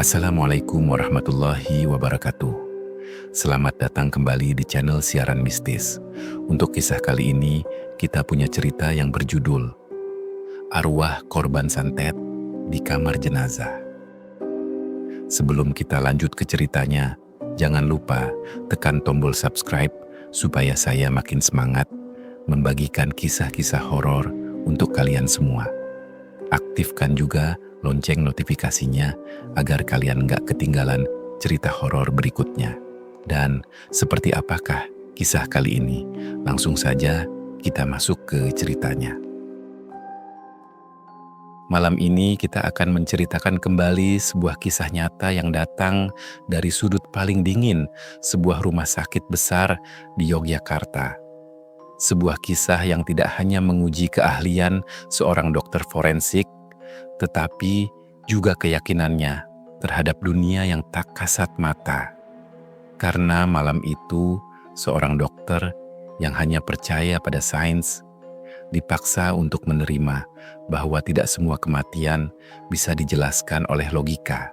Assalamualaikum warahmatullahi wabarakatuh. Selamat datang kembali di channel Siaran Mistis. Untuk kisah kali ini, kita punya cerita yang berjudul Arwah Korban Santet di Kamar Jenazah. Sebelum kita lanjut ke ceritanya, jangan lupa tekan tombol subscribe supaya saya makin semangat membagikan kisah-kisah horor untuk kalian semua. Aktifkan juga lonceng notifikasinya agar kalian nggak ketinggalan cerita horor berikutnya. Dan seperti apakah kisah kali ini? Langsung saja kita masuk ke ceritanya. Malam ini kita akan menceritakan kembali sebuah kisah nyata yang datang dari sudut paling dingin sebuah rumah sakit besar di Yogyakarta. Sebuah kisah yang tidak hanya menguji keahlian seorang dokter forensik, tetapi juga keyakinannya terhadap dunia yang tak kasat mata. Karena malam itu, seorang dokter yang hanya percaya pada sains dipaksa untuk menerima bahwa tidak semua kematian bisa dijelaskan oleh logika.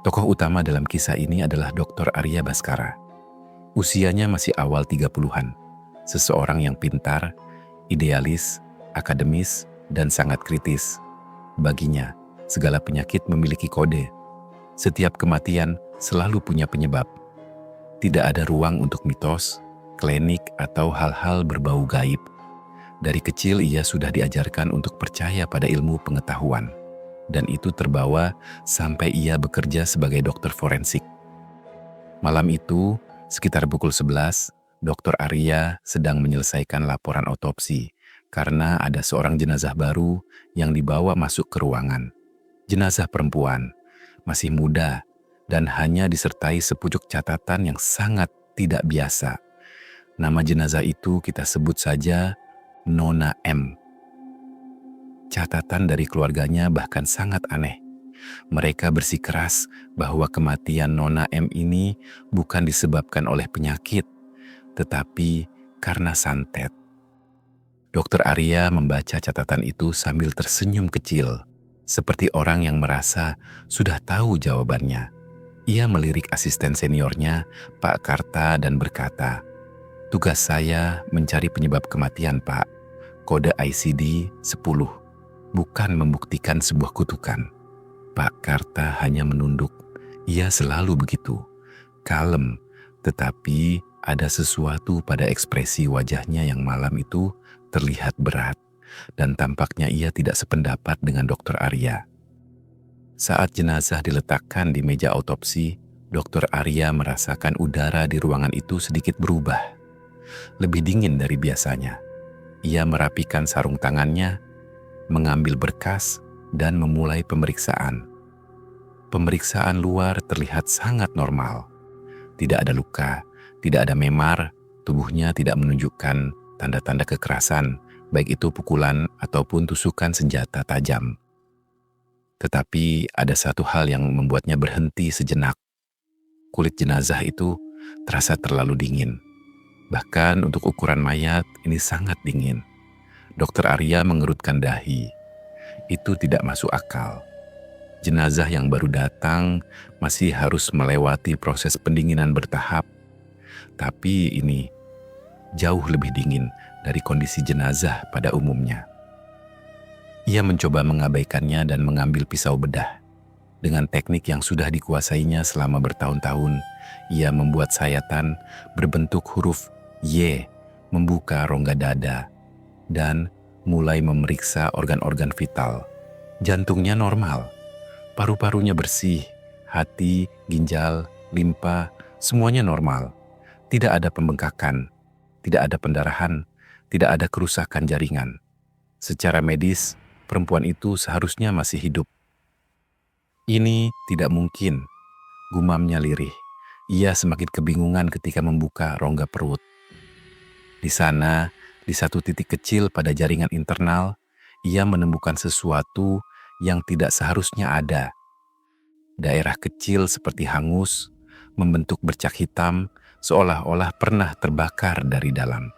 Tokoh utama dalam kisah ini adalah Dr. Arya Baskara. Usianya masih awal 30-an. Seseorang yang pintar, idealis, akademis, dan sangat kritis. Baginya, segala penyakit memiliki kode. Setiap kematian selalu punya penyebab. Tidak ada ruang untuk mitos, klinik, atau hal-hal berbau gaib. Dari kecil ia sudah diajarkan untuk percaya pada ilmu pengetahuan. Dan itu terbawa sampai ia bekerja sebagai dokter forensik. Malam itu, sekitar pukul 11, Dr. Arya sedang menyelesaikan laporan otopsi karena ada seorang jenazah baru yang dibawa masuk ke ruangan. Jenazah perempuan, masih muda, dan hanya disertai sepucuk catatan yang sangat tidak biasa. Nama jenazah itu kita sebut saja Nona M. Catatan dari keluarganya bahkan sangat aneh. Mereka bersikeras bahwa kematian Nona M ini bukan disebabkan oleh penyakit, tetapi karena santet. Dokter Arya membaca catatan itu sambil tersenyum kecil, seperti orang yang merasa sudah tahu jawabannya. Ia melirik asisten seniornya, Pak Karta, dan berkata, "Tugas saya mencari penyebab kematian, Pak. Kode ICD 10, bukan membuktikan sebuah kutukan." Pak Karta hanya menunduk. Ia selalu begitu, kalem, tetapi ada sesuatu pada ekspresi wajahnya yang malam itu terlihat berat, dan tampaknya ia tidak sependapat dengan Dr. Arya. Saat jenazah diletakkan di meja otopsi, Dr. Arya merasakan udara di ruangan itu sedikit berubah, lebih dingin dari biasanya. Ia merapikan sarung tangannya, mengambil berkas, dan memulai pemeriksaan. Pemeriksaan luar terlihat sangat normal. Tidak ada luka, tidak ada memar, tubuhnya tidak menunjukkan tanda-tanda kekerasan, baik itu pukulan ataupun tusukan senjata tajam. Tetapi ada satu hal yang membuatnya berhenti sejenak. Kulit jenazah itu terasa terlalu dingin. Bahkan untuk ukuran mayat ini sangat dingin. Dokter Arya mengerutkan dahi. Itu tidak masuk akal. Jenazah yang baru datang masih harus melewati proses pendinginan bertahap. Tapi ini jauh lebih dingin dari kondisi jenazah pada umumnya. Ia mencoba mengabaikannya dan mengambil pisau bedah. Dengan teknik yang sudah dikuasainya selama bertahun-tahun, ia membuat sayatan berbentuk huruf Y, membuka rongga dada, dan mulai memeriksa organ-organ vital. Jantungnya normal, paru-parunya bersih, hati, ginjal, limpa, semuanya normal. Tidak ada pembengkakan, tidak ada pendarahan, tidak ada kerusakan jaringan. Secara medis, perempuan itu seharusnya masih hidup. Ini tidak mungkin, gumamnya lirih. Ia semakin kebingungan ketika membuka rongga perut. Di sana, di satu titik kecil pada jaringan internal, ia menemukan sesuatu yang tidak seharusnya ada. Daerah kecil seperti hangus, membentuk bercak hitam, seolah-olah pernah terbakar dari dalam.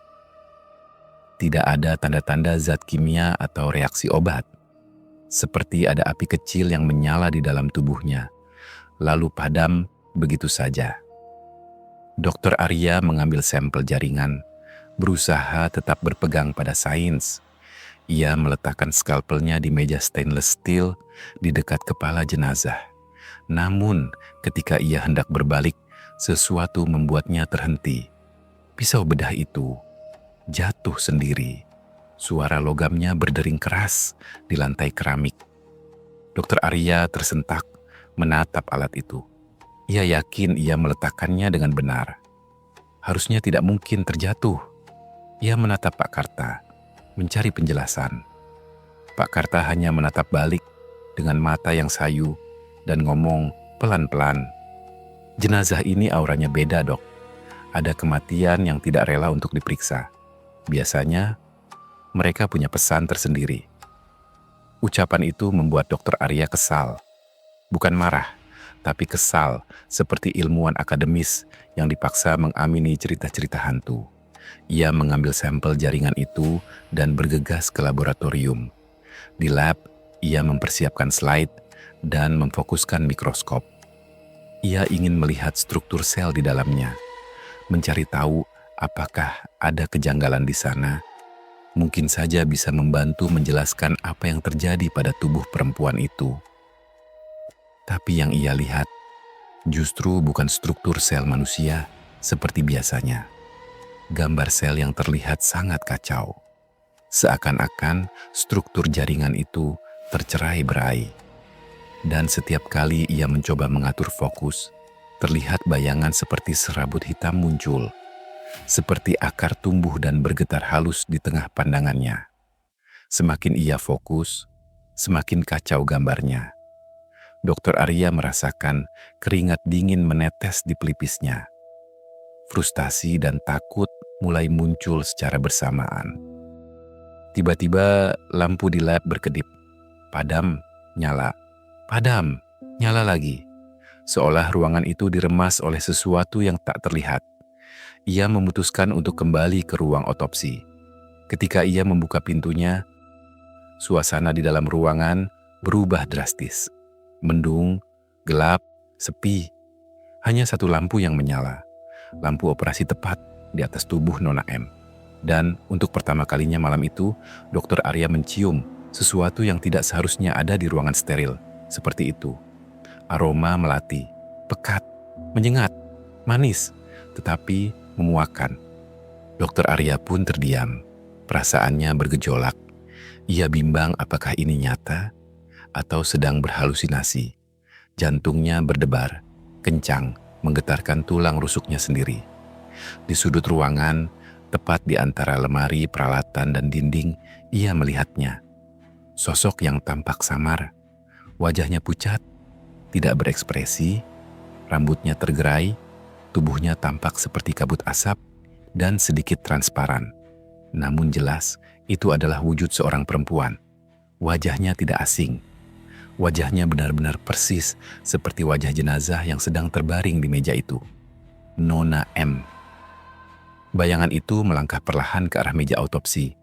Tidak ada tanda-tanda zat kimia atau reaksi obat. seperti ada api kecil yang menyala di dalam tubuhnya, lalu padam begitu saja. Dokter Arya mengambil sampel jaringan, berusaha tetap berpegang pada sains. Ia meletakkan skalpelnya di meja stainless steel di dekat kepala jenazah. Namun, ketika ia hendak berbalik, sesuatu membuatnya terhenti. Pisau bedah itu jatuh sendiri. Suara logamnya berdering keras di lantai keramik. Dokter Arya tersentak menatap alat itu. Ia yakin ia meletakkannya dengan benar. Harusnya tidak mungkin terjatuh. Ia menatap Pak Karta, mencari penjelasan. Pak Karta hanya menatap balik dengan mata yang sayu dan ngomong pelan-pelan. Jenazah ini auranya beda, Dok. Ada kematian yang tidak rela untuk diperiksa. Biasanya, mereka punya pesan tersendiri. Ucapan itu membuat Dokter Arya kesal. Bukan marah, tapi kesal seperti ilmuwan akademis yang dipaksa mengamini cerita-cerita hantu. Ia mengambil sampel jaringan itu dan bergegas ke laboratorium. Di lab, ia mempersiapkan slide dan memfokuskan mikroskop. Ia ingin melihat struktur sel di dalamnya, mencari tahu apakah ada kejanggalan di sana. Mungkin saja bisa membantu menjelaskan apa yang terjadi pada tubuh perempuan itu. Tapi yang ia lihat justru bukan struktur sel manusia seperti biasanya. Gambar sel yang terlihat sangat kacau. Seakan-akan struktur jaringan itu tercerai-berai. Dan setiap kali ia mencoba mengatur fokus, terlihat bayangan seperti serabut hitam muncul. Seperti akar tumbuh dan bergetar halus di tengah pandangannya. Semakin ia fokus, semakin kacau gambarnya. Dokter Arya merasakan keringat dingin menetes di pelipisnya. Frustasi dan takut mulai muncul secara bersamaan. Tiba-tiba lampu di lab berkedip. Padam, nyala. Padam, nyala lagi. Seolah ruangan itu diremas oleh sesuatu yang tak terlihat. Ia memutuskan untuk kembali ke ruang otopsi. Ketika ia membuka pintunya, suasana di dalam ruangan berubah drastis. Mendung, gelap, sepi. Hanya satu lampu yang menyala. Lampu operasi tepat di atas tubuh Nona M. Dan untuk pertama kalinya malam itu, Dokter Arya mencium sesuatu yang tidak seharusnya ada di ruangan steril. Seperti itu. Aroma melati, pekat, menyengat, manis, tetapi memuakkan. Dokter Arya pun terdiam. Perasaannya bergejolak. Ia bimbang apakah ini nyata atau sedang berhalusinasi. Jantungnya berdebar, kencang, menggetarkan tulang rusuknya sendiri. Di sudut ruangan, tepat di antara lemari, peralatan, dan dinding, ia melihatnya. Sosok yang tampak samar, wajahnya pucat, tidak berekspresi, rambutnya tergerai, tubuhnya tampak seperti kabut asap dan sedikit transparan. Namun jelas, itu adalah wujud seorang perempuan. Wajahnya tidak asing. Wajahnya benar-benar persis seperti wajah jenazah yang sedang terbaring di meja itu. Nona M. Bayangan itu melangkah perlahan ke arah meja autopsi.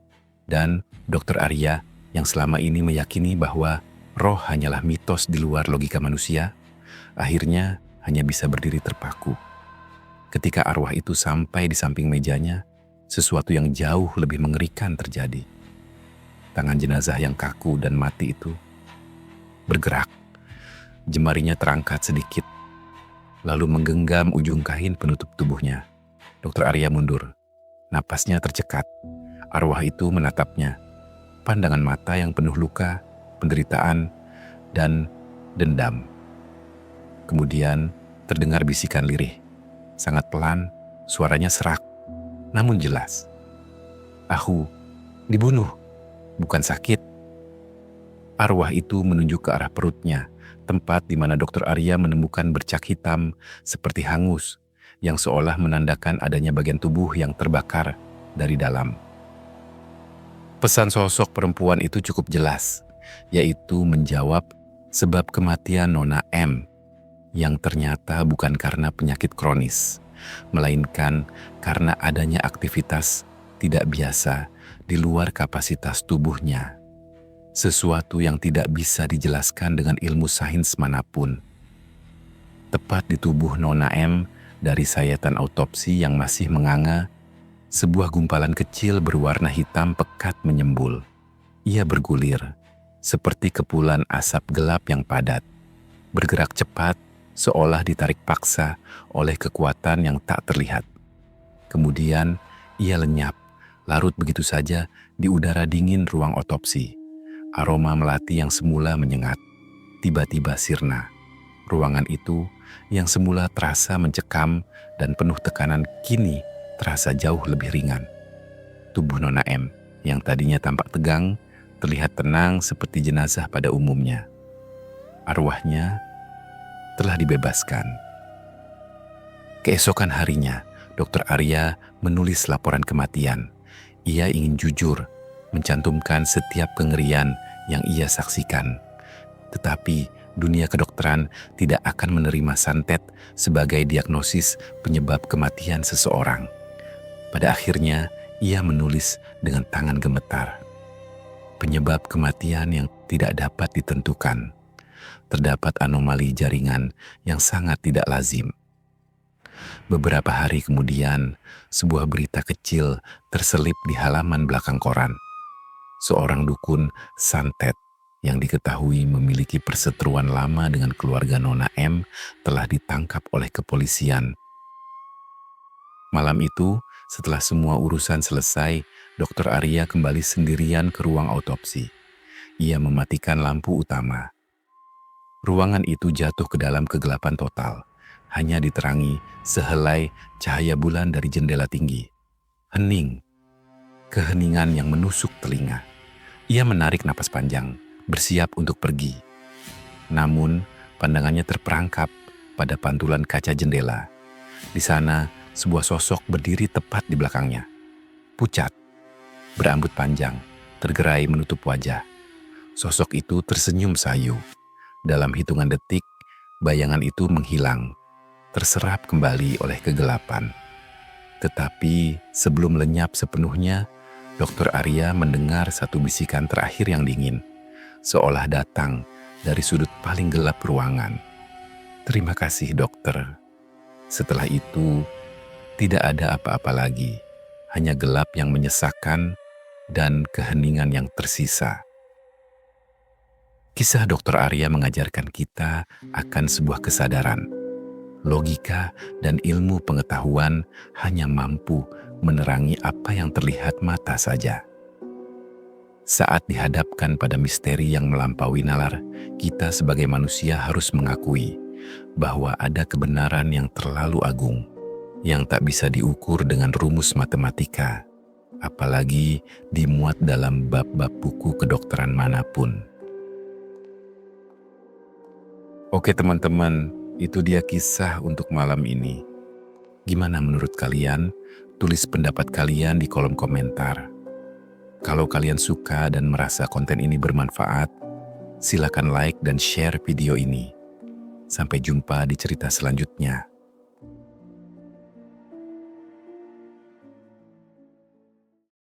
Dan Dokter Arya yang selama ini meyakini bahwa roh hanyalah mitos di luar logika manusia, akhirnya hanya bisa berdiri terpaku. Ketika arwah itu sampai di samping mejanya, sesuatu yang jauh lebih mengerikan terjadi. Tangan jenazah yang kaku dan mati itu bergerak. Jemarinya terangkat sedikit, lalu menggenggam ujung kain penutup tubuhnya. Dokter Arya mundur. Napasnya tercekat. Arwah itu menatapnya. Pandangan mata yang penuh luka, penderitaan, dan dendam. Kemudian terdengar bisikan lirih. Sangat pelan, suaranya serak, namun jelas. Aku dibunuh, bukan sakit. Arwah itu menunjuk ke arah perutnya, tempat di mana Dokter Arya menemukan bercak hitam seperti hangus, yang seolah menandakan adanya bagian tubuh yang terbakar dari dalam. Pesan sosok perempuan itu cukup jelas, yaitu menjawab sebab kematian Nona M, yang ternyata bukan karena penyakit kronis, melainkan karena adanya aktivitas tidak biasa di luar kapasitas tubuhnya. sesuatu yang tidak bisa dijelaskan dengan ilmu sains manapun. Tepat di tubuh Nona M, dari sayatan autopsi yang masih menganga, sebuah gumpalan kecil berwarna hitam pekat menyembul. Ia bergulir, seperti kepulan asap gelap yang padat, bergerak cepat, seolah ditarik paksa oleh kekuatan yang tak terlihat. Kemudian, ia lenyap, larut begitu saja di udara dingin ruang otopsi. Aroma melati yang semula menyengat, tiba-tiba sirna. Ruangan itu, yang semula terasa mencekam dan penuh tekanan, kini terasa jauh lebih ringan. Tubuh Nona M, yang tadinya tampak tegang, terlihat tenang seperti jenazah pada umumnya. Arwahnya telah dibebaskan. Keesokan harinya, Dr. Arya menulis laporan kematian. Ia ingin jujur, mencantumkan setiap kengerian yang ia saksikan. Tetapi dunia kedokteran tidak akan menerima santet sebagai diagnosis penyebab kematian seseorang. Pada akhirnya, ia menulis dengan tangan gemetar. Penyebab kematian yang tidak dapat ditentukan. Terdapat anomali jaringan yang sangat tidak lazim. Beberapa hari kemudian, sebuah berita kecil terselip di halaman belakang koran. Seorang dukun santet yang diketahui memiliki perseteruan lama dengan keluarga Nona M telah ditangkap oleh kepolisian. Malam itu, setelah semua urusan selesai, Dr. Arya kembali sendirian ke ruang autopsi. Ia mematikan lampu utama. Ruangan itu jatuh ke dalam kegelapan total. Hanya diterangi sehelai cahaya bulan dari jendela tinggi. Hening. Keheningan yang menusuk telinga. Ia menarik napas panjang, bersiap untuk pergi. Namun, pandangannya terperangkap pada pantulan kaca jendela. Di sana, sebuah sosok berdiri tepat di belakangnya. Pucat, berambut panjang, tergerai menutup wajah. Sosok itu tersenyum sayu. Dalam hitungan detik, bayangan itu menghilang, terserap kembali oleh kegelapan. Tetapi sebelum lenyap sepenuhnya, Dr. Arya mendengar satu bisikan terakhir yang dingin, seolah datang dari sudut paling gelap ruangan. "Terima kasih, dokter." Setelah itu, tidak ada apa-apa lagi, hanya gelap yang menyesakkan dan keheningan yang tersisa. Kisah Dr. Arya mengajarkan kita akan sebuah kesadaran. Logika dan ilmu pengetahuan hanya mampu menerangi apa yang terlihat mata saja. Saat dihadapkan pada misteri yang melampaui nalar, kita sebagai manusia harus mengakui bahwa ada kebenaran yang terlalu agung, yang tak bisa diukur dengan rumus matematika, apalagi dimuat dalam bab-bab buku kedokteran manapun. Oke teman-teman, itu dia kisah untuk malam ini. Gimana menurut kalian? Tulis pendapat kalian di kolom komentar. Kalau kalian suka dan merasa konten ini bermanfaat, silakan like dan share video ini. Sampai jumpa di cerita selanjutnya.